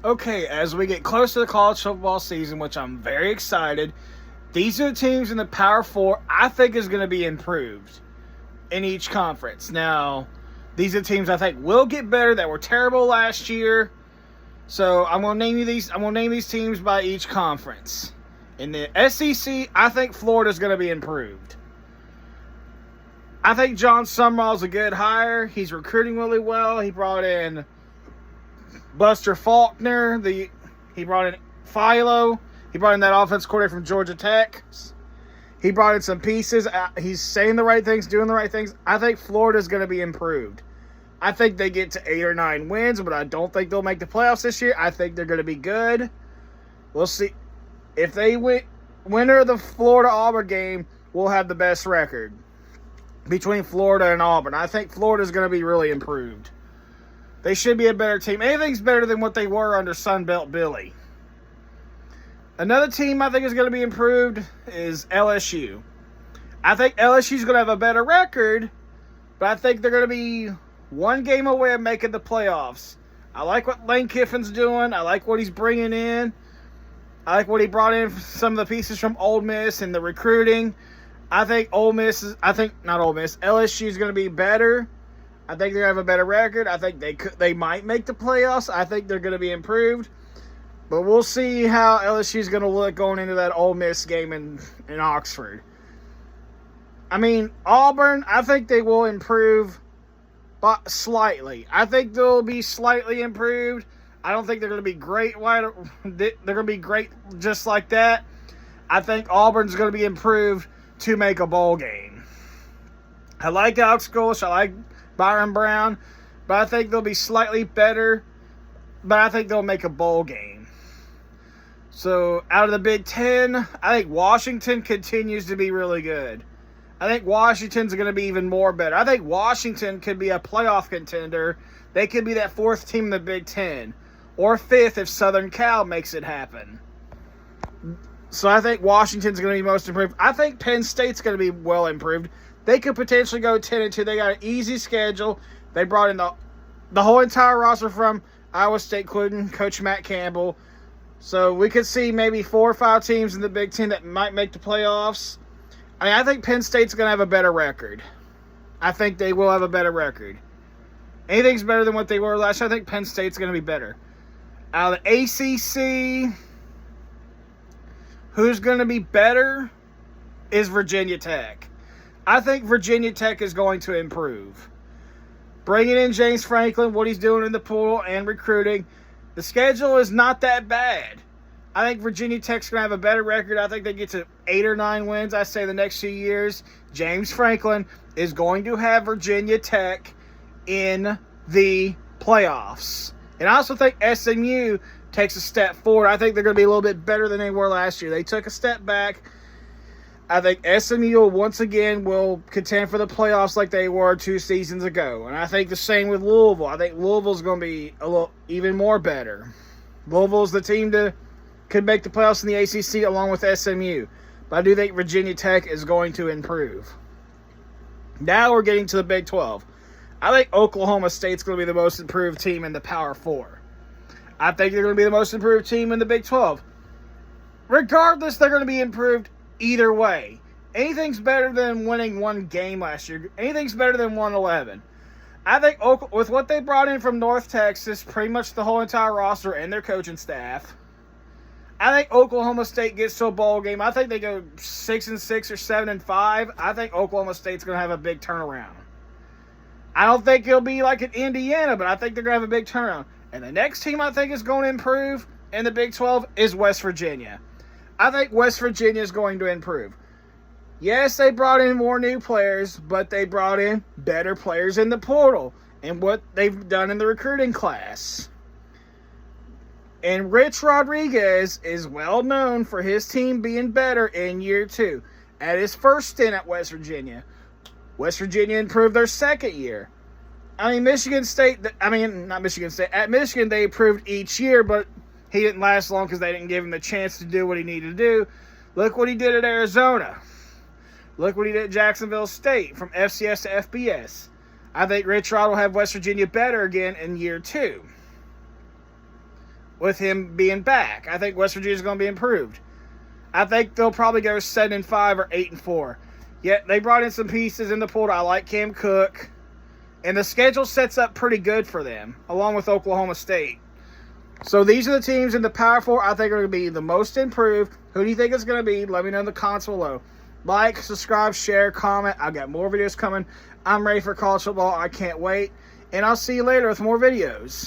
Okay, as we get close to the college football season, which I'm very excited, these are the teams in the Power Four I think is going to be improved in each conference. Now, these are the teams I think will get better that were terrible last year. So I'm going to name you these. I'm going to name these teams by each conference. In the SEC, I think Florida's going to be improved. I think John Sumrall's a good hire. He's recruiting really well. He brought in Buster Faulkner. He brought in Philo. He brought in that offense coordinator from Georgia Tech. He brought in some pieces. He's saying the right things, doing the right things. I think Florida's going to be improved. I think they get to 8 or 9 wins, but I don't think they'll make the playoffs this year. I think they're going to be good. We'll see. If they win, winner of the Florida-Auburn game will have the best record between Florida and Auburn. I think Florida's going to be really improved. They should be a better team. Anything's better than what they were under Sunbelt Billy. Another team I think is going to be improved is LSU. I think LSU's going to have a better record, but I think they're going to be one game away of making the playoffs. I like what Lane Kiffin's doing. I like what he's bringing in. I like what he brought in, some of the pieces from Ole Miss and the recruiting. I think LSU is going to be better. I think they're going to have a better record. I think they might make the playoffs. I think they're going to be improved. But we'll see how LSU is going to look going into that Ole Miss game in Oxford. I mean, Auburn, I think they will improve but slightly. I think they'll be slightly improved. I don't think they're going to be great. They're going to be great just like that. I think Auburn's going to be improved to make a bowl game. I like Alex Golesh. I like Byron Brown. But I think they'll be slightly better. But I think they'll make a bowl game. So, out of the Big Ten, I think Washington continues to be really good. I think Washington's going to be even more better. I think Washington could be a playoff contender. They could be that 4th team in the Big Ten. Or 5th if Southern Cal makes it happen. So, I think Washington's going to be most improved. I think Penn State's going to be well improved. They could potentially go 10-2. They got an easy schedule. They brought in the whole entire roster from Iowa State, including Coach Matt Campbell. So we could see maybe 4 or 5 teams in the Big Ten that might make the playoffs. I think Penn State's going to have a better record. I think they will have a better record. Anything's better than what they were last year. I think Penn State's going to be better. Out of the ACC, who's going to be better is Virginia Tech. I think Virginia Tech is going to improve. Bringing in James Franklin, what he's doing in the pool and recruiting, the schedule is not that bad. I think Virginia Tech's going to have a better record. I think they get to 8 or 9 wins, I say, the next 2 years. James Franklin is going to have Virginia Tech in the playoffs. And I also think SMU takes a step forward. I think they're going to be a little bit better than they were last year. They took a step back. I think SMU once again will contend for the playoffs like they were 2 seasons ago. And I think the same with Louisville. I think Louisville's going to be a little even more better. Louisville's the team that could make the playoffs in the ACC along with SMU. But I do think Virginia Tech is going to improve. Now we're getting to the Big 12. I think Oklahoma State's going to be the most improved team in the Power 4. I think they're going to be the most improved team in the Big 12. Regardless, they're going to be improved either way. Anything's better than winning 1 game last year. Anything's better than 1-11. I think with what they brought in from North Texas, pretty much the whole entire roster and their coaching staff, I think Oklahoma State gets to a bowl game. I think they go 6-6 or 7-5. I think Oklahoma State's going to have a big turnaround. I don't think it'll be like at Indiana, but I think they're going to have a big turnaround. And the next team I think is going to improve in the Big 12 is West Virginia. I think West Virginia is going to improve. Yes, they brought in more new players, but they brought in better players in the portal and what they've done in the recruiting class. And Rich Rodriguez is well known for his team being better in year 2. At his first stint at West Virginia, West Virginia improved their second year. At Michigan, they improved each year, but he didn't last long because they didn't give him the chance to do what he needed to do. Look what he did at Arizona. Look what he did at Jacksonville State, from FCS to FBS. I think Rich Rod will have West Virginia better again in year 2. with him being back. I think West Virginia is going to be improved. I think they'll probably go 7-5 or 8-4. Yet they brought in some pieces in the portal. I like Cam Cook. And the schedule sets up pretty good for them, along with Oklahoma State. So these are the teams in the Power 4 I think are going to be the most improved. Who do you think it's going to be? Let me know in the comments below. Like, subscribe, share, comment. I've got more videos coming. I'm ready for college football. I can't wait. And I'll see you later with more videos.